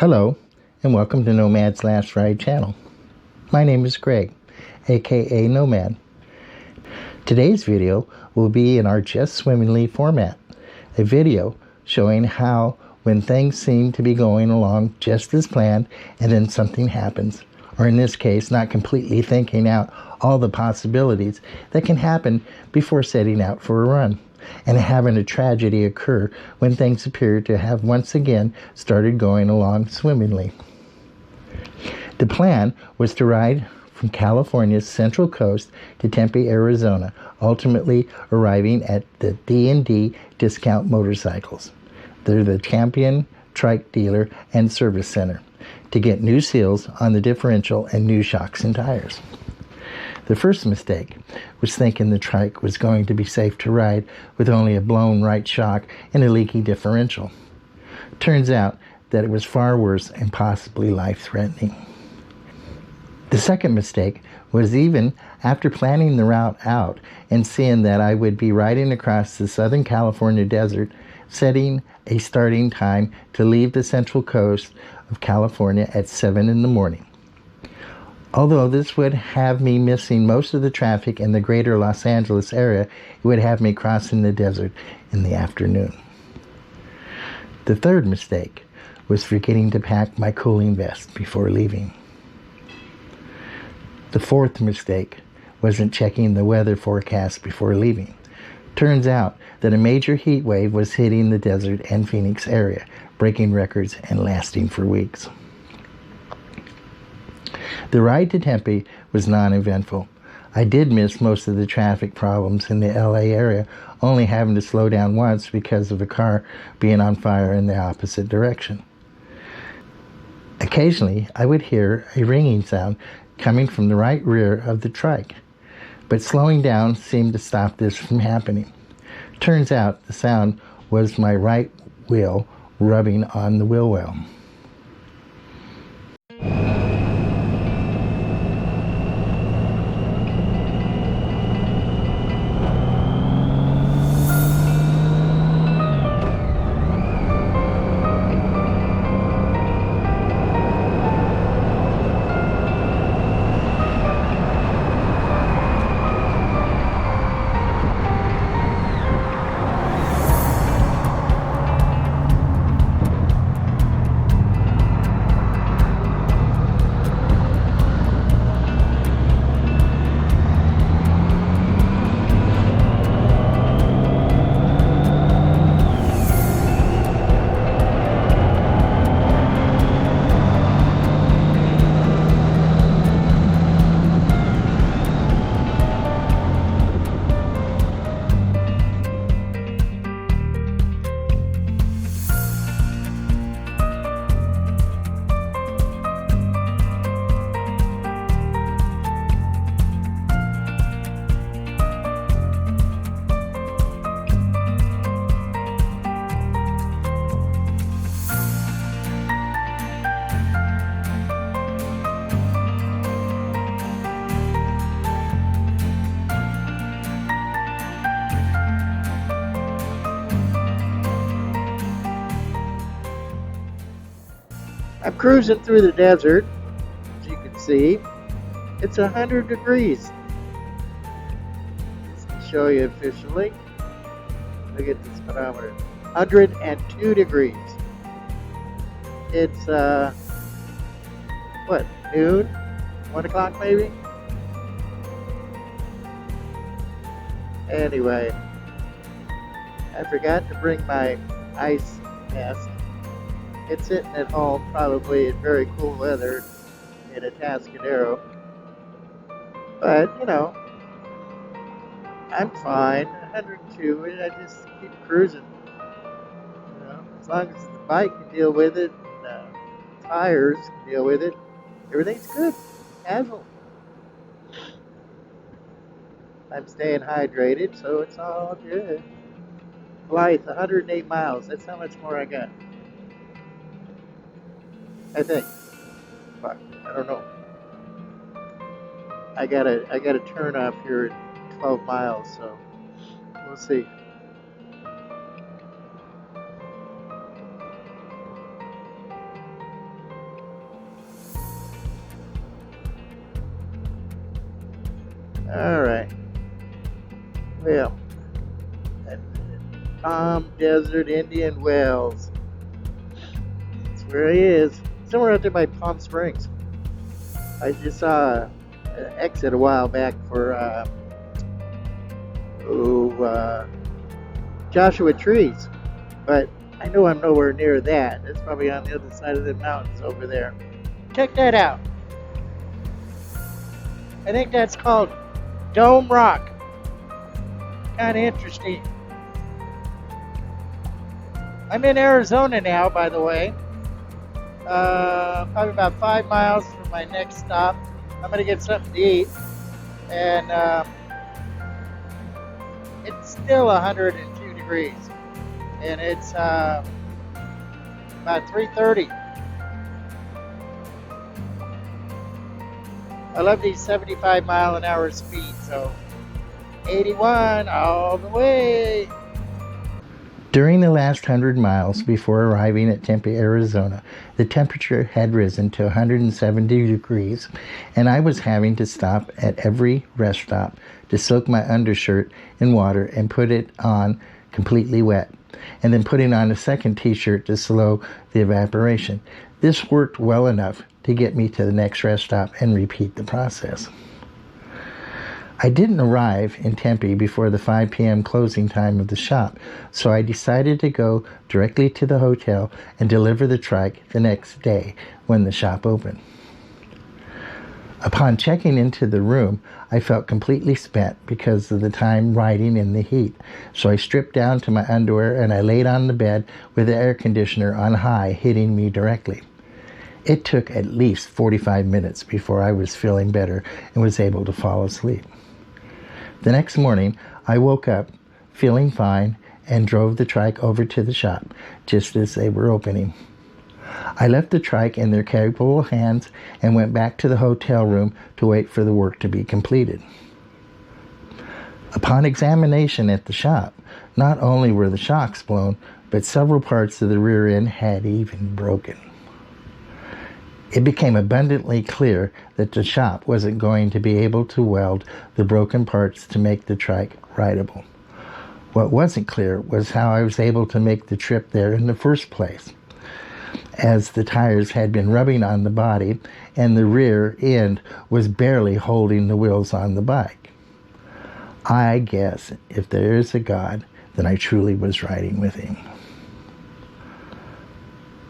Hello, and welcome to Nomad's Last Ride channel. My name is Greg, aka Nomad. Today's video will be in our Just Swimmingly format, a video showing how when things seem to be going along just as planned and then something happens, or in this case, not completely thinking out all the possibilities that can happen before setting out for a run, and having a tragedy occur when things appear to have once again started going along swimmingly. The plan was to ride from California's Central Coast to Tempe, Arizona, ultimately arriving at the D&D Discount Motorcycles. They're the champion trike dealer and service center, to get new seals on the differential and new shocks and tires. The first mistake was thinking the trike was going to be safe to ride with only a blown right shock and a leaky differential. Turns out that it was far worse and possibly life-threatening. The second mistake was, even after planning the route out and seeing that I would be riding across the Southern California desert, setting a starting time to leave the Central Coast of California at 7 in the morning. Although this would have me missing most of the traffic in the greater Los Angeles area, it would have me crossing the desert in the afternoon. The third mistake was forgetting to pack my cooling vest before leaving. The fourth mistake wasn't checking the weather forecast before leaving. Turns out that a major heat wave was hitting the desert and Phoenix area, breaking records and lasting for weeks. The ride to Tempe was non-eventful. I did miss most of the traffic problems in the LA area, only having to slow down once because of a car being on fire in the opposite direction. Occasionally, I would hear a ringing sound coming from the right rear of the trike, but slowing down seemed to stop this from happening. Turns out the sound was my right wheel rubbing on the wheel well. I'm cruising through the desert. As you can see, it's 100 degrees. Just to show you officially. Look at this speedometer. 102 degrees. It's, noon? 1 o'clock maybe? Anyway, I forgot to bring my ice mask. It's sitting at home, probably in very cool weather, in a Tascadero. But, I'm fine. 102, and I just keep cruising. As long as the bike can deal with it, and tires can deal with it, everything's good. Casual. I'm staying hydrated, so it's all good. Blythe, 108 miles. That's how much more I got. I think. Fuck, I don't know. I gotta turn off here at 12 miles, so we'll see. Well, Palm Desert Indian Wells. That's where he is. Somewhere out there by Palm Springs. I just saw an exit a while back for Joshua Trees, but I know I'm nowhere near that. It's probably on the other side of the mountains over there. Check that out. I think that's called Dome Rock. Kind of interesting. I'm in Arizona now, by the way. Probably about 5 miles from my next stop. I'm gonna get something to eat, and it's still 102 degrees, and it's about 3:30. I love these 75-mile-an-hour speeds, so 81 all the way. During the last 100 miles before arriving at Tempe, Arizona, the temperature had risen to 170 degrees, and I was having to stop at every rest stop to soak my undershirt in water and put it on completely wet, and then putting on a second t-shirt to slow the evaporation. This worked well enough to get me to the next rest stop and repeat the process. I didn't arrive in Tempe before the 5 p.m. closing time of the shop, so I decided to go directly to the hotel and deliver the trike the next day when the shop opened. Upon checking into the room, I felt completely spent because of the time riding in the heat, so I stripped down to my underwear and I laid on the bed with the air conditioner on high hitting me directly. It took at least 45 minutes before I was feeling better and was able to fall asleep. The next morning, I woke up feeling fine and drove the trike over to the shop just as they were opening. I left the trike in their capable hands and went back to the hotel room to wait for the work to be completed. Upon examination at the shop, not only were the shocks blown, but several parts of the rear end had even broken. It became abundantly clear that the shop wasn't going to be able to weld the broken parts to make the trike rideable. What wasn't clear was how I was able to make the trip there in the first place, as the tires had been rubbing on the body and the rear end was barely holding the wheels on the bike. I guess if there is a God, then I truly was riding with him.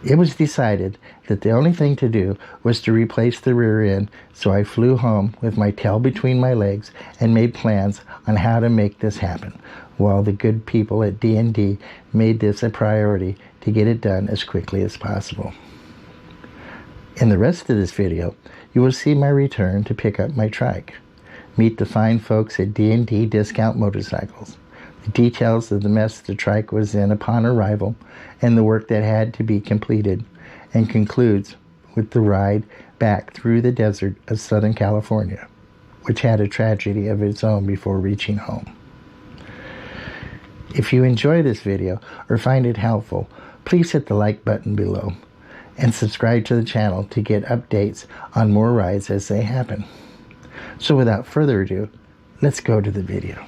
It was decided that the only thing to do was to replace the rear end, so I flew home with my tail between my legs and made plans on how to make this happen, while the good people at D&D made this a priority to get it done as quickly as possible. In the rest of this video, you will see my return to pick up my trike, meet the fine folks at D&D Discount Motorcycles, the details of the mess the trike was in upon arrival, and the work that had to be completed, and concludes with the ride back through the desert of Southern California, which had a tragedy of its own before reaching home. If you enjoy this video or find it helpful, please hit the like button below and subscribe to the channel to get updates on more rides as they happen. So without further ado, let's go to the video.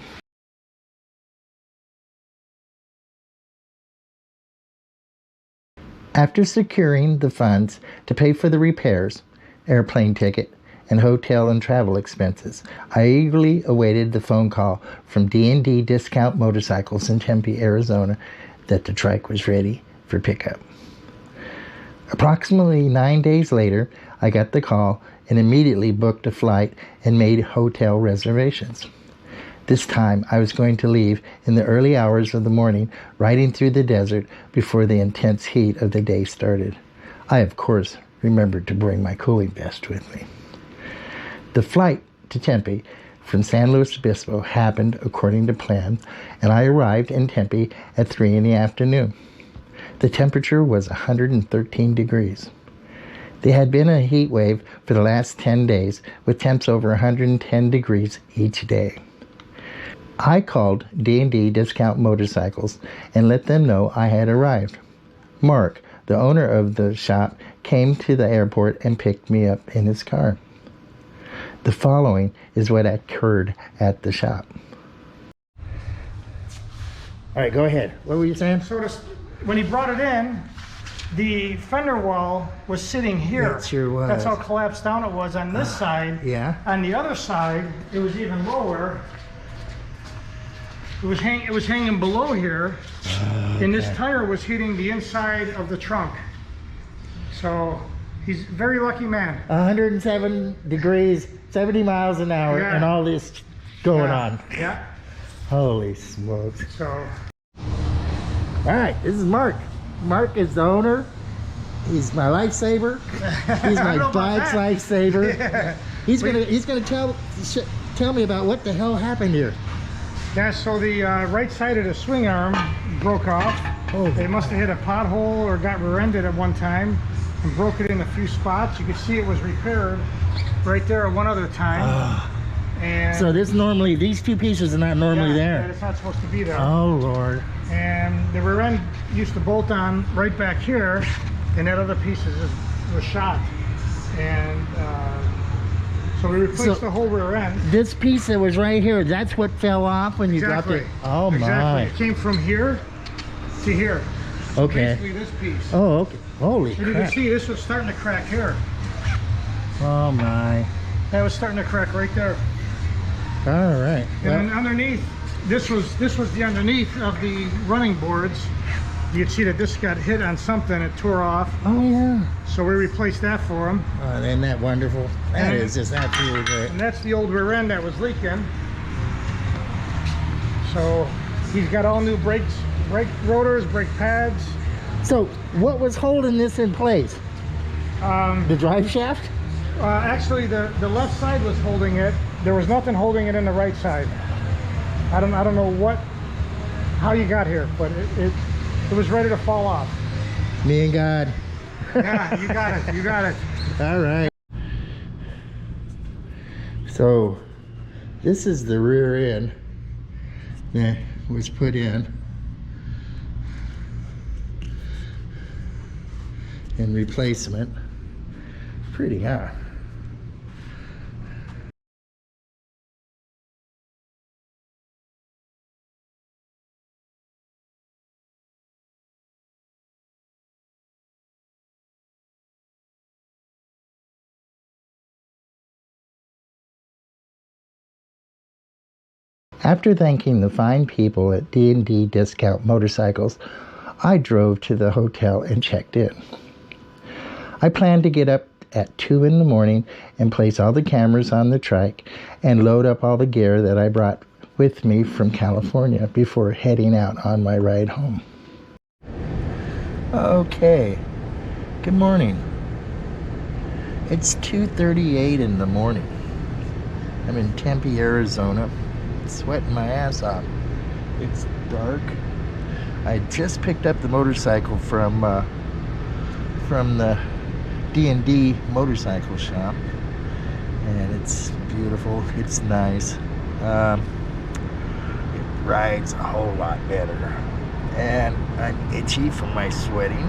After securing the funds to pay for the repairs, airplane ticket, and hotel and travel expenses, I eagerly awaited the phone call from D&D Discount Motorcycles in Tempe, Arizona, that the trike was ready for pickup. Approximately 9 days later, I got the call and immediately booked a flight and made hotel reservations. This time, I was going to leave in the early hours of the morning, riding through the desert before the intense heat of the day started. I, of course, remembered to bring my cooling vest with me. The flight to Tempe from San Luis Obispo happened according to plan, and I arrived in Tempe at 3 in the afternoon. The temperature was 113 degrees. There had been a heat wave for the last 10 days, with temps over 110 degrees each day. I called D&D Discount Motorcycles and let them know I had arrived. Mark, the owner of the shop, came to the airport and picked me up in his car. The following is what occurred at the shop. All right, go ahead. What were you saying? So when he brought it in, the fender wall was sitting here. It sure was. That's how collapsed down it was on this side. Yeah. On the other side, it was even lower. It was hanging below here, and this tire was hitting the inside of the trunk. So he's a very lucky man. 107 degrees, 70 miles an hour, Yeah. and all this going on. Yeah. Holy smokes. So. All right, this is Mark. Mark is the owner. He's my lifesaver. He's my bike's lifesaver. Yeah. He's gonna tell me about what the hell happened here. Yeah, so the right side of the swing arm broke off. Oh, It must have hit a pothole or got rear-ended at one time and broke it in a few spots. You can see it was repaired right there one other time. And so these two pieces are not normally there. It's not supposed to be there. Oh Lord. And the rear end used to bolt on right back here, and that other piece was shot. And so we replaced the whole rear end. This piece that was right here, that's what fell off when you dropped it? Oh my. Exactly. It came from here to here. So okay. basically this piece. Oh, okay. Holy crap. You can see this was starting to crack here. Oh my. That was starting to crack right there. All right. And then underneath, this was the underneath of the running boards. You can see that this got hit on something, it tore off. Oh yeah. So we replaced that for him. Isn't that wonderful? That is just absolutely great. And that's the old rear end that was leaking. So he's got all new brake rotors, brake pads. So what was holding this in place? The drive shaft? Actually, the left side was holding it. There was nothing holding it in the right side. I don't know how you got here, but it was ready to fall off. Me and God. Yeah, you got it. You got it. All right. So this is the rear end that was put in replacement. Pretty, huh? After thanking the fine people at D&D Discount Motorcycles, I drove to the hotel and checked in. I planned to get up at 2 in the morning and place all the cameras on the trike and load up all the gear that I brought with me from California before heading out on my ride home. Okay, good morning. It's 2:38 in the morning. I'm in Tempe, Arizona. Sweating my ass off. It's dark. I just picked up the motorcycle from the D&D motorcycle shop, and it's beautiful. It's nice. It rides a whole lot better, and I'm itchy from my sweating.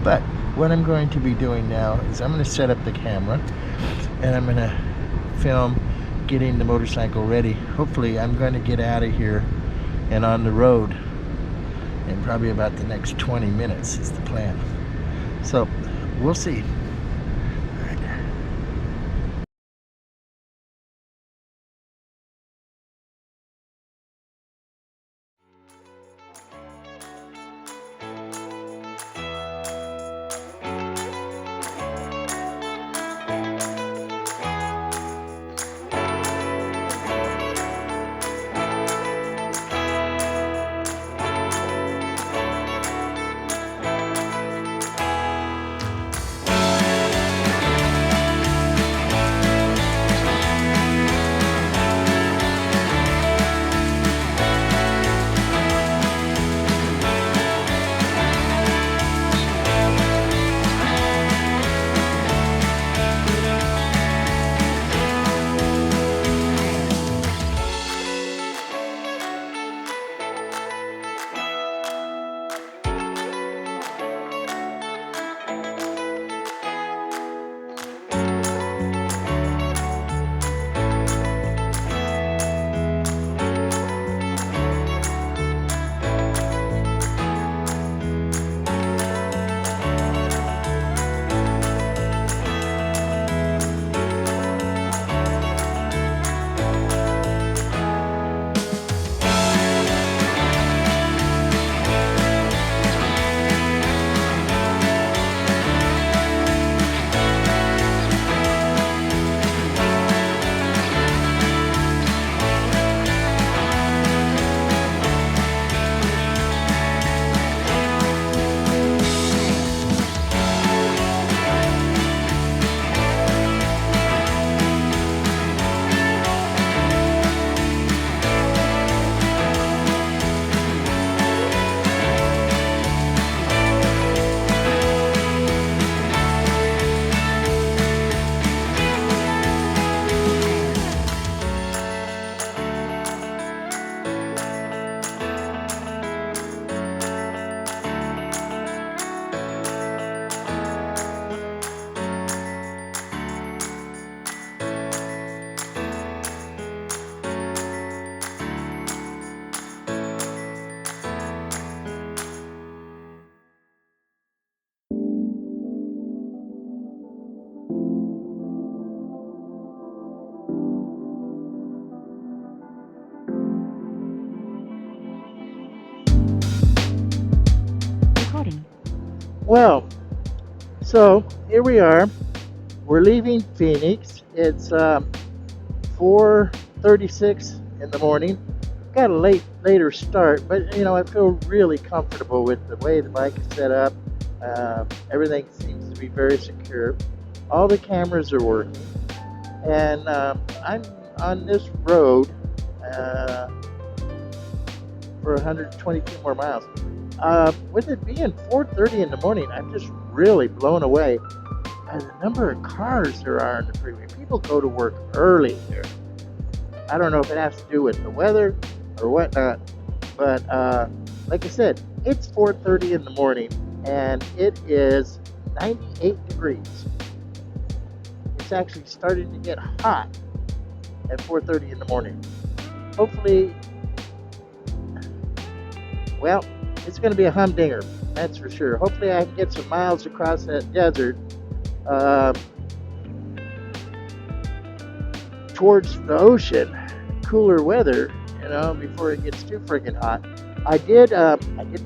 But what I'm going to be doing now is I'm going to set up the camera, and I'm going to film getting the motorcycle ready. Hopefully I'm going to get out of here and on the road in probably about the next 20 minutes is the plan. So we'll see. Well, so here we are. We're leaving Phoenix. It's 4:36 in the morning. Got a later start, but you know, I feel really comfortable with the way the bike is set up. Everything seems to be very secure. All the cameras are working, and I'm on this road for 122 more miles. With it being 4:30 in the morning, I'm just really blown away by the number of cars there are on the freeway. People go to work early here. I don't know if it has to do with the weather or whatnot, but like I said, it's 4:30 in the morning and it is 98 degrees. It's actually starting to get hot at 4:30 in the morning. Hopefully, well, it's going to be a humdinger, that's for sure. Hopefully I can get some miles across that desert towards the ocean, cooler weather, you know, before it gets too freaking hot. I did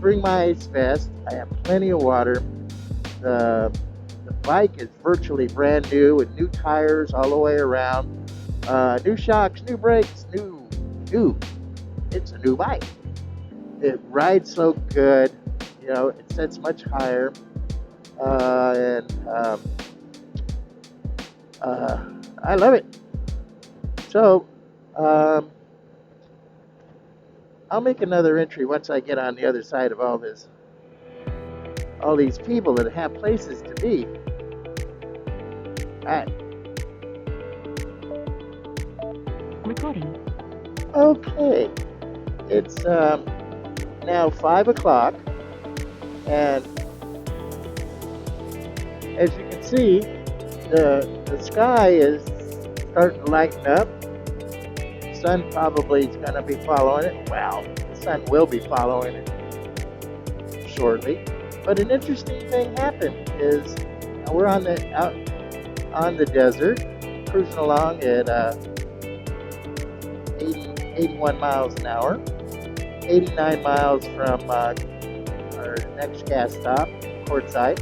bring my ice vest. I have plenty of water. The bike is virtually brand new with new tires all the way around, new shocks, new brakes, new. It's a new bike. It rides so good, you know. It sets much higher, and I love it. So I'll make another entry once I get on the other side of all this. All these people that have places to be. Alright. Recording. Okay. It's now 5 o'clock, and as you can see, the sky is starting to lighten up. The sun probably is going to be following it. Well, the sun will be following it shortly. But an interesting thing happened is we're out on the desert, cruising along at 81 miles an hour, 89 miles from our next gas stop, Quartzsite,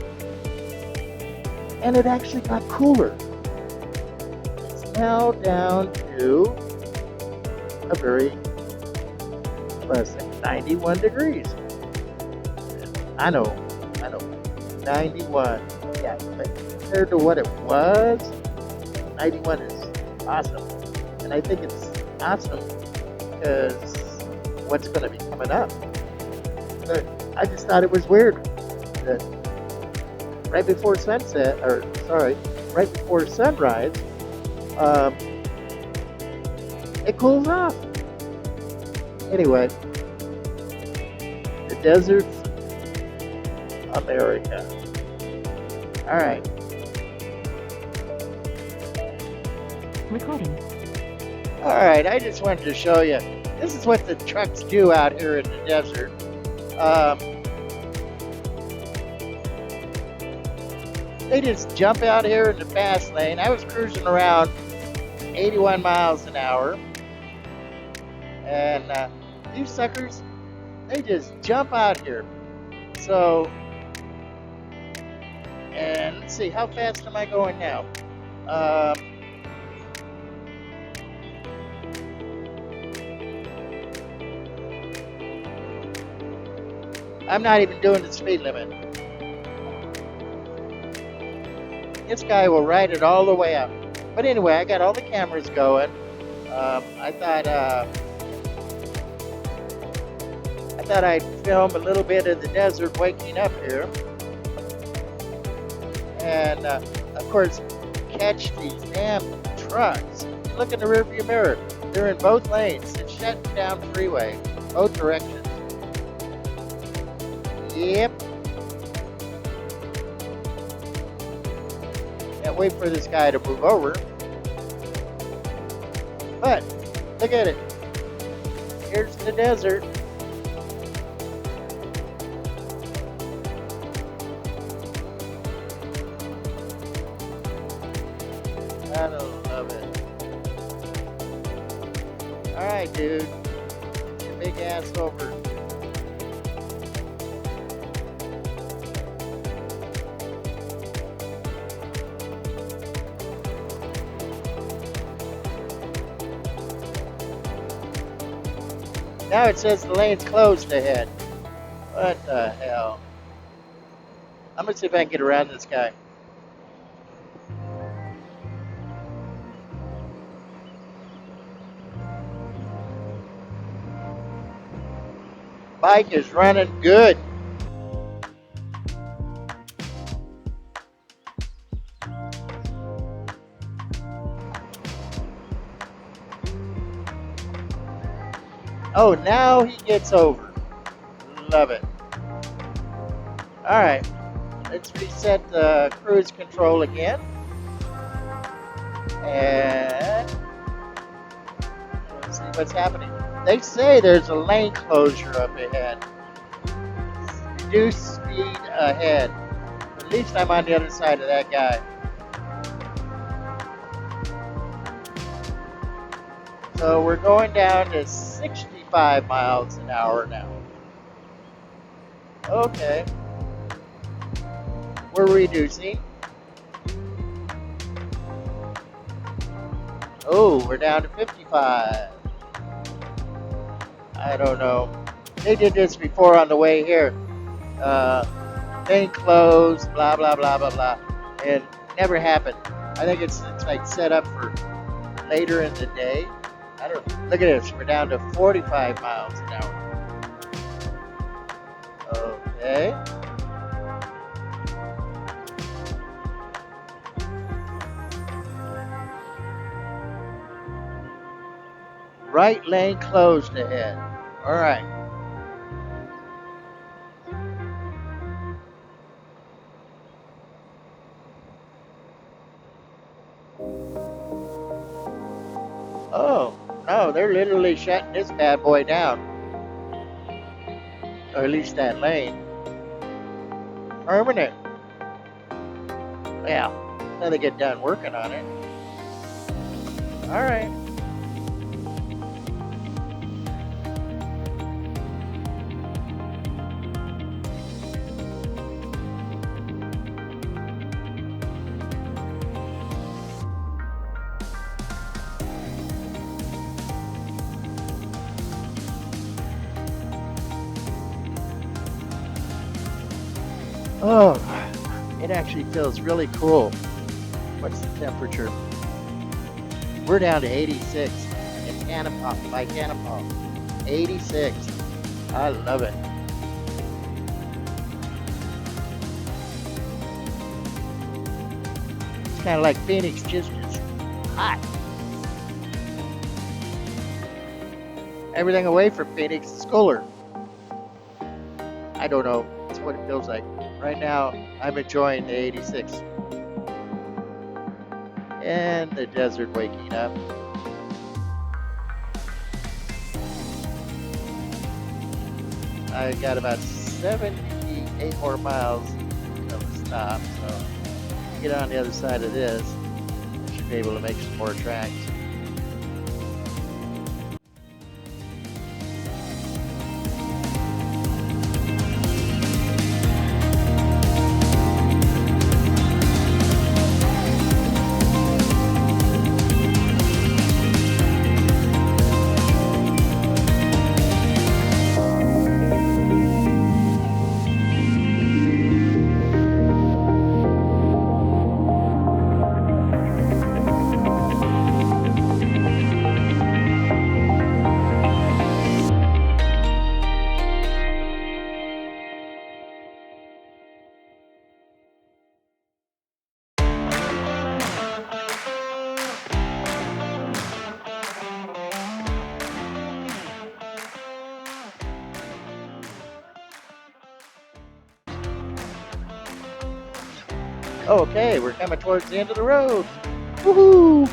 and it actually got cooler. It's now down to a very pleasant 91 degrees. I know, 91. Yeah, but compared to what it was, 91 is awesome. And I think it's awesome because what's going to be coming up. But I just thought it was weird that right before sunset, right before sunrise, it cools off. Anyway, the desert's America. All right. Recording. All right, I just wanted to show you. This is what the trucks do out here in the desert. They just jump out here in the fast lane. I was cruising around 81 miles an hour. And these suckers, they just jump out here. So, and let's see, how fast am I going now? I'm not even doing the speed limit. This guy will ride it all the way up. But anyway, I got all the cameras going. I thought I'd film a little bit of the desert waking up here. And of course, catch these damn trucks. Look in the rearview mirror. They're in both lanes. It's shutting down freeway, both directions. Yep. Can't wait for this guy to move over. But look at it. Here's the desert. I don't love it. Alright, dude. Your big ass over. Now it says the lane's closed ahead. What the hell? I'm gonna see if I can get around this guy. Bike is running good. Oh, now he gets over. Love it. Alright, let's reset the cruise control again. And let's see what's happening. They say there's a lane closure up ahead. Reduce speed ahead. At least I'm on the other side of that guy. So we're going down to 65 miles an hour now. Okay. We're reducing. Oh, we're down to 55. I don't know. They did this before on the way here. Lane closed, blah, blah, blah, blah, blah. And never happened. I think it's like set up for later in the day. I don't know. Look at this. We're down to 45 miles an hour. Okay. Right lane closed ahead. All right. Oh, no, they're literally shutting this bad boy down. Or at least that lane. Permanent. Well, until they get done working on it. All right. Oh, it actually feels really cool. What's the temperature? We're down to 86 in Canapa, by Canapa. 86. I love it. It's kind of like Phoenix, just hot. Everything away from Phoenix is cooler. I don't know. That's what it feels like. Right now, I'm enjoying the 86. And the desert waking up. I got about 78 more miles of the stop, so get on the other side of this, I should be able to make some more tracks. Okay, we're coming towards the end of the road. Woohoo!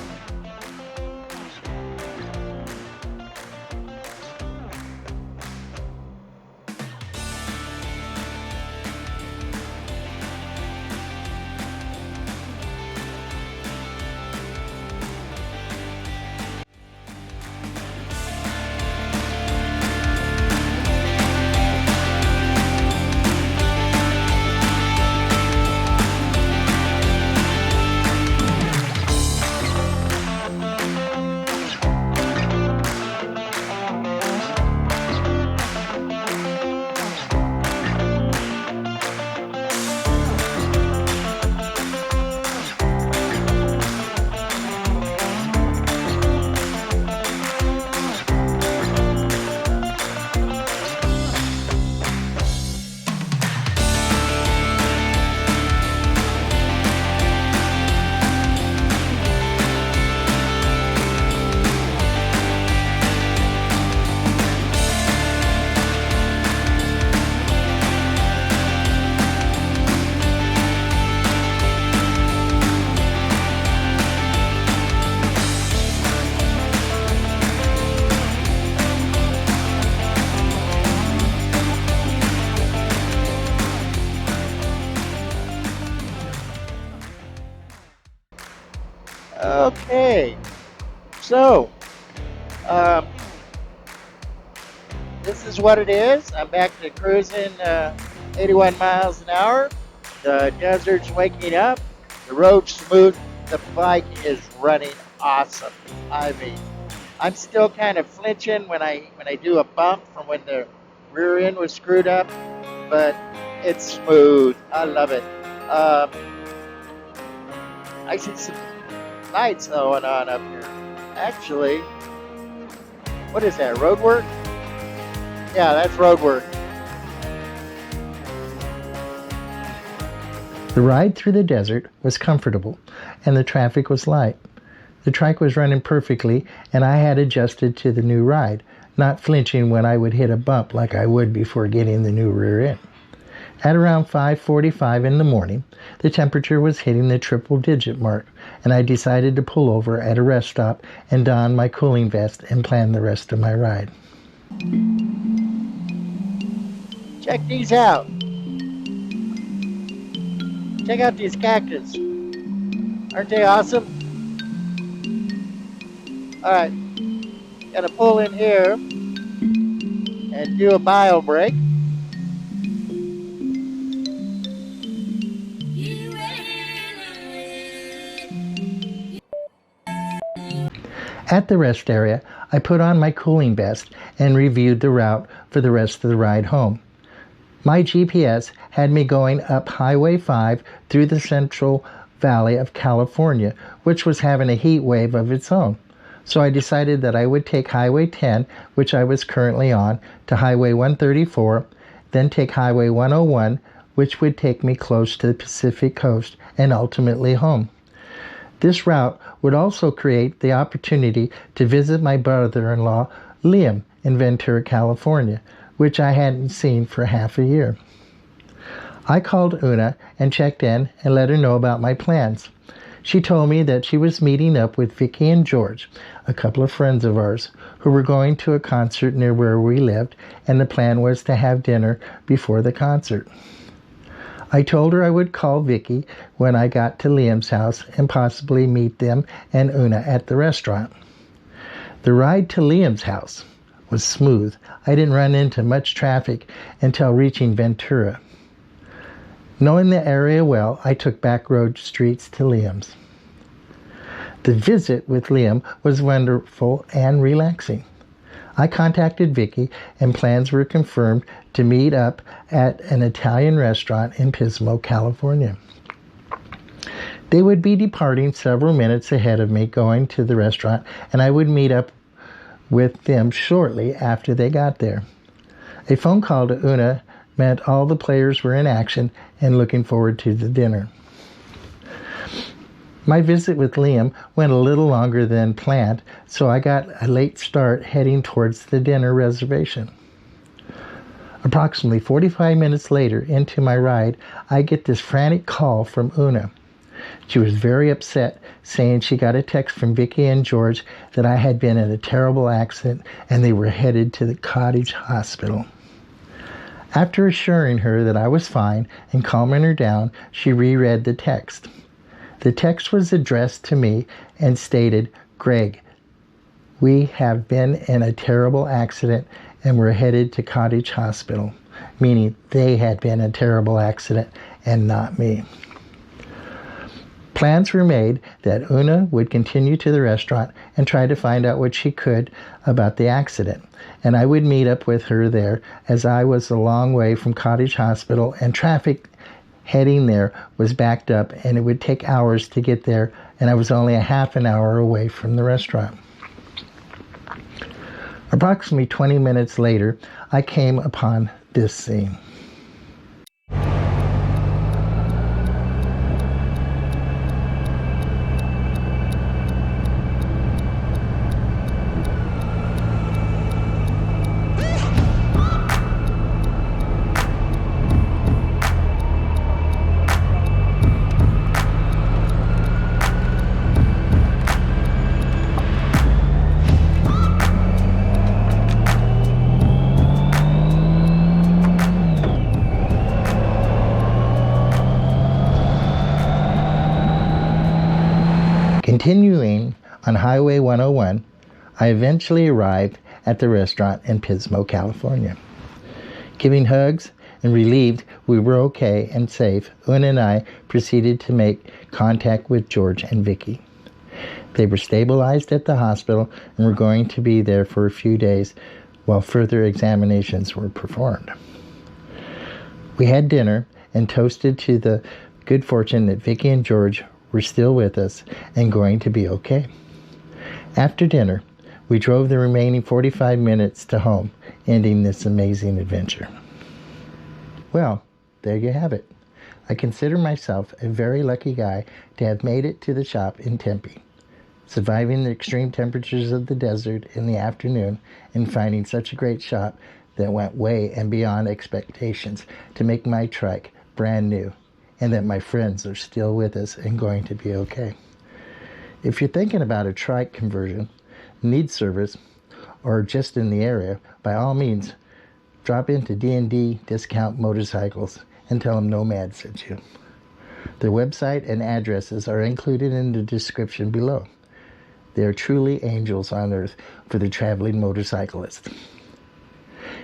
Hey, so, um, this is what it is. I'm back to cruising 81 miles an hour. The desert's waking up. The road's smooth. The bike is running awesome. I mean, I'm still kind of flinching when I do a bump from when the rear end was screwed up, but it's smooth. I love it. I see some lights going on up here. Actually, what is that, road work? Yeah, that's road work. The ride through the desert was comfortable, and the traffic was light. The trike was running perfectly, and I had adjusted to the new ride, not flinching when I would hit a bump like I would before getting the new rear end. At around 5:45 in the morning, the temperature was hitting the triple-digit mark, and I decided to pull over at a rest stop and don my cooling vest and plan the rest of my ride. Check these out. Check out these cactus. Aren't they awesome? Alright, gotta pull in here and do a bio break. At the rest area, I put on my cooling vest and reviewed the route for the rest of the ride home. My GPS had me going up Highway 5 through the Central Valley of California, which was having a heat wave of its own. So I decided that I would take Highway 10, which I was currently on, to Highway 134, then take Highway 101, which would take me close to the Pacific coast and ultimately home. This route would also create the opportunity to visit my brother-in-law, Liam, in Ventura, California, which I hadn't seen for half a year. I called Una and checked in and let her know about my plans. She told me that she was meeting up with Vicky and George, a couple of friends of ours, who were going to a concert near where we lived, and the plan was to have dinner before the concert. I told her I would call Vicky when I got to Liam's house and possibly meet them and Una at the restaurant. The ride to Liam's house was smooth. I didn't run into much traffic until reaching Ventura. Knowing the area well, I took back road streets to Liam's. The visit with Liam was wonderful and relaxing. I contacted Vicky and plans were confirmed to meet up at an Italian restaurant in Pismo, California. They would be departing several minutes ahead of me going to the restaurant, and I would meet up with them shortly after they got there. A phone call to Una meant all the players were in action and looking forward to the dinner. My visit with Liam went a little longer than planned, so I got a late start heading towards the dinner reservation. Approximately 45 minutes later into my ride, I get this frantic call from Una. She was very upset, saying she got a text from Vicky and George that I had been in a terrible accident and they were headed to the Cottage Hospital. After assuring her that I was fine and calming her down, she reread the text. The text was addressed to me and stated, "Greg, we have been in a terrible accident and we're headed to Cottage Hospital," meaning they had been in a terrible accident and not me. Plans were made that Una would continue to the restaurant and try to find out what she could about the accident, and I would meet up with her there as I was a long way from Cottage Hospital and traffic heading there was backed up and it would take hours to get there, and I was only a half an hour away from the restaurant. Approximately 20 minutes later, I came upon this scene. Continuing On Highway 101, I eventually arrived at the restaurant in Pismo, California. Giving hugs and relieved we were okay and safe, Una and I proceeded to make contact with George and Vicky. They were stabilized at the hospital and were going to be there for a few days while further examinations were performed. We had dinner and toasted to the good fortune that Vicky and George were still with us and going to be okay. After dinner, we drove the remaining 45 minutes to home, ending this amazing adventure. Well, there you have it. I consider myself a very lucky guy to have made it to the shop in Tempe, surviving the extreme temperatures of the desert in the afternoon and finding such a great shop that went way and beyond expectations to make my trike brand new, and that my friends are still with us and going to be okay. If you're thinking about a trike conversion, need service, or just in the area, by all means, drop into D&D Discount Motorcycles and tell them Nomad sent you. Their website and addresses are included in the description below. They are truly angels on earth for the traveling motorcyclist.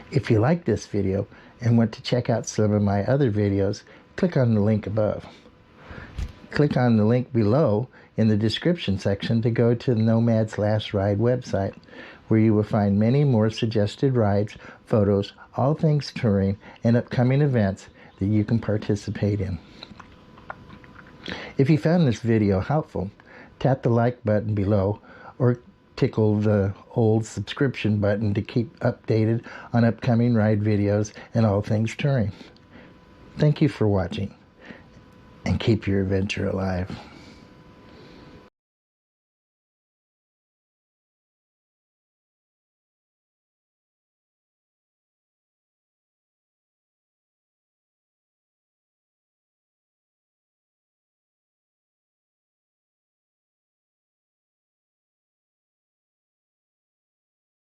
If you like this video and want to check out some of my other videos, click on the link above. Click on the link below in the description section to go to the Nomad's Last Ride website, where you will find many more suggested rides, photos, all things touring, and upcoming events that you can participate in. If you found this video helpful, tap the like button below or tickle the old subscription button to keep updated on upcoming ride videos and all things touring. Thank you for watching, and keep your adventure alive.